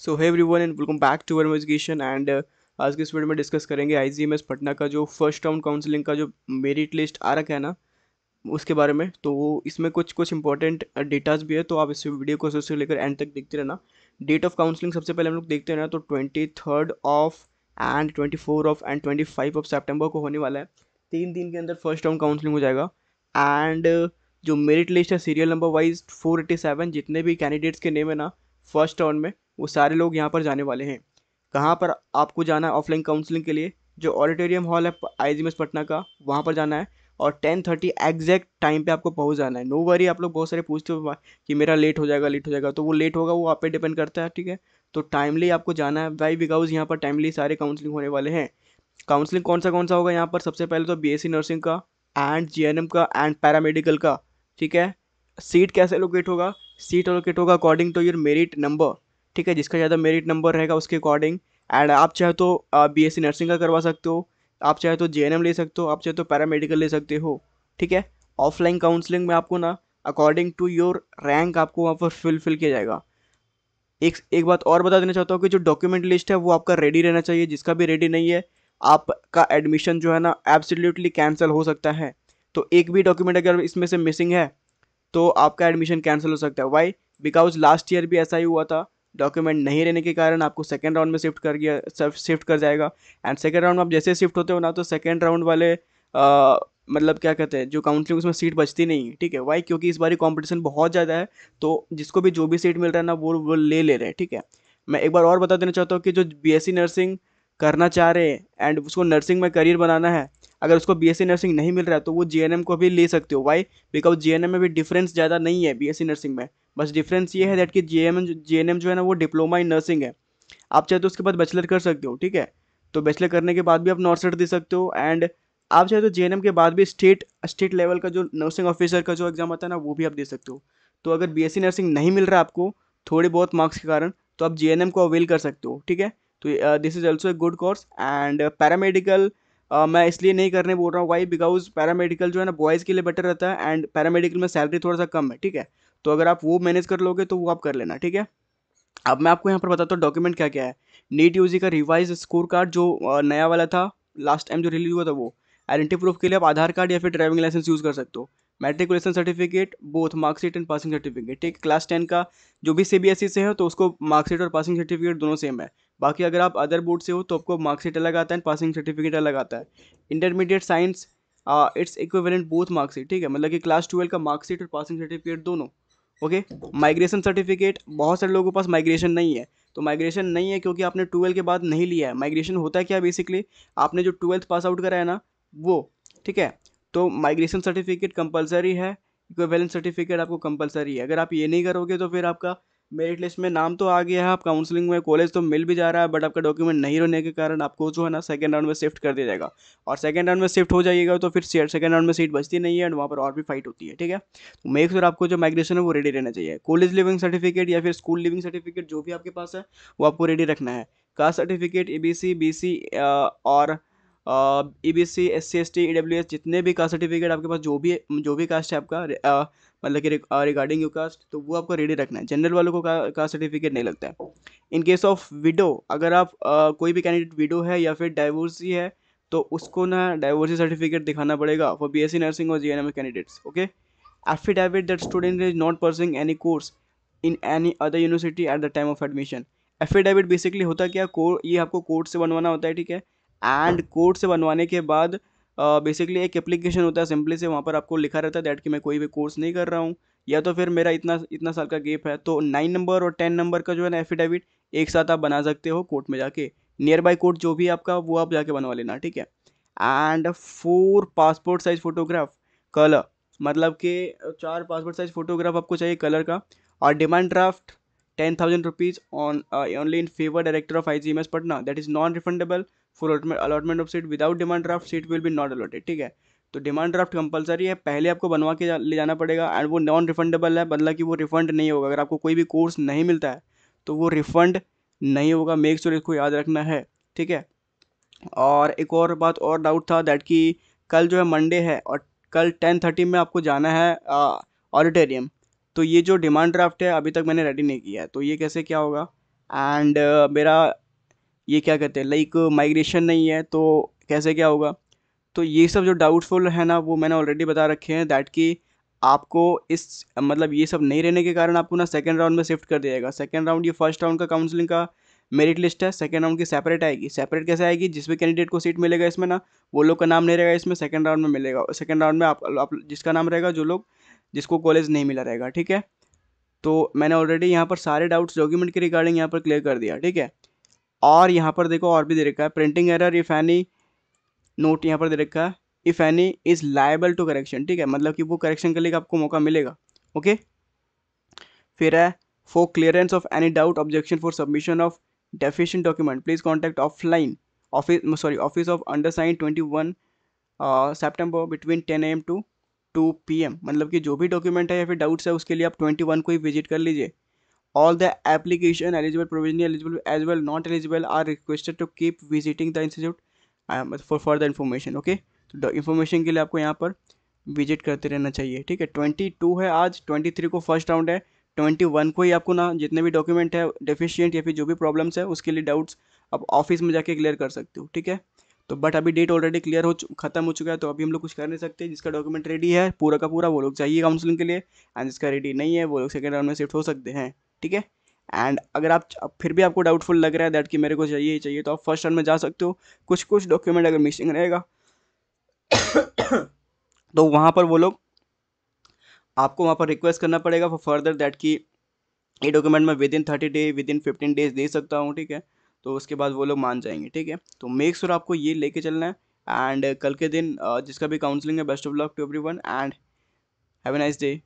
So hey everyone and welcome back to our education and आज के इस video में डिस्कस करेंगे आईजीएमएस पटना का जो फर्स्ट राउंड काउंसलिंग का जो मेरिट लिस्ट आ रखा है ना, उसके बारे में। तो इसमें कुछ कुछ इंपॉर्टेंट डेटाज भी है, तो आप इस वीडियो को शुरू से लेकर एंड तक देखते रहना। डेट ऑफ काउंसलिंग सबसे पहले हम लोग देखते हैं ना, तो 23 of and 24 of and 25 of September को होने वाला है। 3 दिन के अंदर फर्स्ट राउंड काउंसलिंग हो जाएगा। एंड जो मेरिट लिस्ट है सीरियल नंबर वाइज 487, जितने भी कैंडिडेट्स के नेम है ना फर्स्ट राउंड में, वो सारे लोग यहाँ पर जाने वाले हैं। कहाँ पर आपको जाना है ऑफलाइन काउंसलिंग के लिए? जो ऑडिटोरियम हॉल है आईजीएमएस पटना का, वहाँ पर जाना है। और 10:30 एग्जैक्ट टाइम पे आपको पहुँच जाना है। नो वरी, आप लोग बहुत सारे पूछते हो कि मेरा लेट हो जाएगा, तो वो लेट होगा, वो आप पे डिपेंड करता है, ठीक है। तो टाइमली आपको जाना है भाई, बिकॉज यहाँ पर टाइमली सारे काउंसलिंग होने वाले हैं। काउंसलिंग कौन सा होगा यहाँ पर? सबसे पहले तो बीएससी नर्सिंग का एंड जीएनएम का एंड पैरामेडिकल का, ठीक है। सीट कैसे लोकेट होगा? सीट लोकेट होगा according to your merit number, ठीक है। जिसका ज़्यादा मेरिट नंबर रहेगा उसके अकॉर्डिंग। एंड आप चाहे तो बीएससी नर्सिंग का करवा सकते हो, आप चाहे तो जेएनएम ले सकते हो, आप चाहे तो पैरामेडिकल ले सकते हो, ठीक है। ऑफलाइन काउंसलिंग में आपको ना अकॉर्डिंग टू योर रैंक आपको वहाँ पर फिल किया जाएगा। एक एक बात और बता देना चाहता हूँ कि जो डॉक्यूमेंट लिस्ट है वो आपका रेडी रहना चाहिए। जिसका भी रेडी नहीं है, आपका एडमिशन जो है ना एब्सोल्युटली कैंसिल हो सकता है। तो एक भी डॉक्यूमेंट अगर इसमें से मिसिंग है तो आपका एडमिशन कैंसिल हो सकता है। वाई? बिकॉज लास्ट ईयर भी ऐसा ही हुआ था। डॉक्यूमेंट नहीं रहने के कारण आपको सेकेंड राउंड में शिफ्ट कर जाएगा। एंड सेकेंड राउंड में आप जैसे शिफ्ट होते हो ना, तो सेकेंड राउंड वाले मतलब क्या कहते हैं, जो काउंसलिंग उसमें सीट बचती नहीं है, ठीक है। वाई? क्योंकि इस बारी कंपटीशन बहुत ज़्यादा है, तो जिसको भी जो भी सीट मिल रहा है ना, वो ले रहे हैं, ठीक है। मैं एक बार और बता देना चाहता हूँ कि जो बीएससी नर्सिंग करना चाह रहे हैं एंड उसको नर्सिंग में करियर बनाना है, अगर उसको बीएससी नर्सिंग नहीं मिल रहा है तो वो जीएनएम को भी ले सकते हो। वाई? बिकॉज जीएनएम में भी डिफरेंस ज़्यादा नहीं है बीएससी नर्सिंग में। बस डिफरेंस ये है दैट कि जीएनएम जो है ना, वो डिप्लोमा इन नर्सिंग है। आप चाहे तो उसके बाद बैचलर कर सकते हो, ठीक है। तो बैचलर करने के बाद भी आप नॉर्सेट दे सकते हो। एंड आप चाहे तो जेएनएम के बाद भी स्टेट लेवल का जो नर्सिंग ऑफिसर का जो एग्जाम आता है ना, वो भी आप दे सकते हो। तो अगर बीएससी नर्सिंग नहीं मिल रहा है आपको थोड़े बहुत मार्क्स के कारण, तो आप जेएनएम को अवेल कर सकते हो, ठीक है। तो this is also a good course. And paramedical मैं इसलिए नहीं करने बोल रहा हूँ, वाई? बिकॉज पैरामेडिकल जो है ना बॉयज़ के लिए बेटर रहता है, एंड पैरामेडिकल में सैलरी थोड़ा सा कम है, ठीक है। तो अगर आप वो मैनेज कर लोगे तो वो आप कर लेना, ठीक है। अब मैं आपको यहाँ पर बताता हूँ डॉक्यूमेंट क्या क्या है। नीट यूजी का रिवाइज स्कोर कार्ड जो नया वाला था, लास्ट टाइम जो रिलीज हुआ था वो। आइडेंटिटी प्रूफ के लिए आप आधार कार्ड या फिर ड्राइविंग लाइसेंस यूज़ कर सकते हो। Matriculation certificate, both marksheet and passing certificate, ठीक। क्लास 10 का जो भी सीबीएसई से हो तो उसको मार्कशीट और पासिंग सर्टिफिकेट दोनों सेम है। बाकी अगर आप अदर बोर्ड से हो तो आपको मार्कशीट अलग आता है, पासिंग सर्टिफिकेट अलग आता है। Intermediate science, its equivalent both marksheet, ठीक है। मतलब कि क्लास 12 का मार्कशीट और पासिंग सर्टिफिकेट दोनों, ओके। माइग्रेशन सर्टिफिकेट, बहुत सारे लोगों के पास माइग्रेशन नहीं है। तो माइग्रेशन नहीं है क्योंकि आपने 12 के बाद नहीं लिया है। माइग्रेशन होता है क्या बेसिकली, आपने जो 12th पास आउट करा है ना वो, ठीक है। तो माइग्रेशन सर्टिफिकेट कंपलसरी है, इक्विवेलेंट सर्टिफिकेट आपको कंपलसरी है। अगर आप ये नहीं करोगे तो फिर आपका मेरिट लिस्ट में नाम तो आ गया है, आप काउंसलिंग में कॉलेज तो मिल भी जा रहा है, बट आपका डॉक्यूमेंट नहीं रहने के कारण आपको जो है ना सेकंड राउंड में शिफ्ट कर दिया जाएगा। और सेकंड राउंड में शिफ्ट हो जाइएगा तो फिर सेकंड राउंड में सीट बचती नहीं है, एंड वहाँ पर और भी फाइट होती है, ठीक है। तो मेक श्योर आपको जो माइग्रेशन है वो रेडी रहना चाहिए। कॉलेज लिविंग सर्टिफिकेट या फिर स्कूल लिविंग सर्टिफिकेट जो भी आपके पास है वो आपको रेडी रखना है। कास्ट सर्टिफिकेट, ईबीसी, बीसी और ईबीसी, एससी, एसटी, ईडब्ल्यूएस, जितने भी कास्ट सर्टिफिकेट आपके पास जो भी कास्ट है आपका, मतलब कि रिगार्डिंग योर कास्ट, तो वो आपको रेडी रखना है। जनरल वालों को कास्ट सर्टिफिकेट नहीं लगता है। इन केस ऑफ विडो, अगर आप कोई भी कैंडिडेट विडो है या फिर डाइवोर्सी है तो उसको ना डाइवोर्सी सर्टिफिकेट दिखाना पड़ेगा फॉर बीएससी नर्सिंग और GNM candidates, okay. Affidavit that student is not pursuing any course in any other university at the time of admission. Affidavit basically होता क्या, ये आपको कोर्ट से बनवाना होता है, ठीक है। एंड कोर्ट से बनवाने के बाद बेसिकली एक एप्लीकेशन होता है सिंपली से, वहाँ पर आपको लिखा रहता है दैट कि मैं कोई भी कोर्स नहीं कर रहा हूँ, या तो फिर मेरा इतना इतना साल का गेप है। तो 9 नंबर और 10 नंबर का जो है ना एफिडेविट एक साथ आप बना सकते हो कोर्ट में जाके। नियर बाई कोर्ट जो भी आपका, वो आप जाके बनवा लेना, ठीक है। And 4 passport size photograph colour, मतलब कि 4 पासपोर्ट साइज फोटोग्राफ आपको चाहिए कलर का। और demand draft 10,000 rupees on only in favour director of IGMS Patna, that is non refundable for allotment of seat. Without demand draft seat will be not allotted, ठीक है। तो demand draft compulsory है, पहले आपको बनवा के ले जाना पड़ेगा, एंड वो नॉन रिफंडेबल है, मतलब कि वो रिफंड नहीं होगा। अगर आपको कोई भी कोर्स नहीं मिलता है तो वो रिफंड नहीं होगा, मेक श्योर इसको याद रखना है, ठीक है। और एक और बात और डाउट था दैट कि कल जो है मंडे है और कल 10:30 में आपको जाना है ऑडिटोरियम। तो ये जो डिमांड ड्राफ्ट है अभी तक मैंने रेडी नहीं किया है, तो ये कैसे क्या होगा? एंड मेरा ये क्या कहते हैं लाइक माइग्रेशन नहीं है, तो कैसे क्या होगा। तो ये सब जो डाउटफुल है ना, वो मैंने ऑलरेडी बता रखे हैं दैट कि आपको इस मतलब ये सब नहीं रहने के कारण आपको ना सेकंड राउंड में शिफ्ट कर दिया जाएगा। सेकंड राउंड ये फर्स्ट राउंड का काउंसलिंग का मेरिट लिस्ट है, सेकंड राउंड की सेपरेट आएगी। सेपरेट कैसे आएगी, जिस भी कैंडिडेट को सीट मिलेगा इसमें ना, वो लोग का नाम नहीं रहेगा इसमें, सेकंड राउंड में मिलेगा। सेकंड राउंड में आप जिसका नाम रहेगा, जो लोग जिसको कॉलेज नहीं मिला रहेगा, ठीक है। तो मैंने ऑलरेडी यहाँ पर सारे डाउट्स डॉक्यूमेंट के रिगार्डिंग यहाँ पर क्लियर कर दिया, ठीक है। और यहाँ पर देखो और भी दे रखा है, printing error if any note यहाँ पर दे रखा है, if any is liable to correction, ठीक है, मतलब कि वो करेक्शन करने का आपको मौका मिलेगा। ओके, फिर है for clearance of any doubt objection for submission of deficient document please contact offline office of undersign 21 सितंबर बिटवीन 10 AM टू 2 PM, मतलब कि जो भी डॉक्यूमेंट है या फिर डाउट्स है उसके लिए आप 21 को ही विजिट कर लीजिए। All the application eligible, provisionally eligible as well not eligible are requested to keep visiting the institute for further information. Okay, तो इन्फॉर्मेशन के लिए आपको यहाँ पर विजिट करते रहना चाहिए, ठीक है। 22 है आज, 23 को फर्स्ट राउंड है, 21 को ही आपको ना जितने भी डॉक्यूमेंट है डेफिशिएंट या फिर जो भी प्रॉब्लम्स है उसके लिए डाउट्स आप ऑफिस में जाके क्लियर कर सकते हो, ठीक है। तो बट अभी डेट ऑलरेडी क्लियर खत्म हो चुका है, तो अभी हम लोग कुछ कर नहीं सकते। जिसका डॉक्यूमेंट रेडी है पूरा का पूरा वो लोग चाहिए काउंसलिंग के लिए, एंड जिसका रेडी नहीं है वो लोग सेकेंड राउंड में शिफ्ट हो सकते हैं, ठीक है। एंड अगर आप फिर भी आपको डाउटफुल लग रहा है दैट कि मेरे को चाहिए ही चाहिए, तो आप फर्स्ट राउंड में जा सकते हो। कुछ कुछ डॉक्यूमेंट अगर मिसिंग रहेगा तो वहाँ पर वो लोग आपको वहाँ पर रिक्वेस्ट करना पड़ेगा फॉर फर्दर दैट कि ये डॉक्यूमेंट मैं with in 30 day with in 15 days दे सकता हूँ, ठीक है। तो उसके बाद वो लोग मान जाएंगे, ठीक है। तो मेक श्योर आपको ये लेके चलना है। एंड कल के दिन जिसका भी काउंसलिंग है, best of luck to everyone and have a nice day.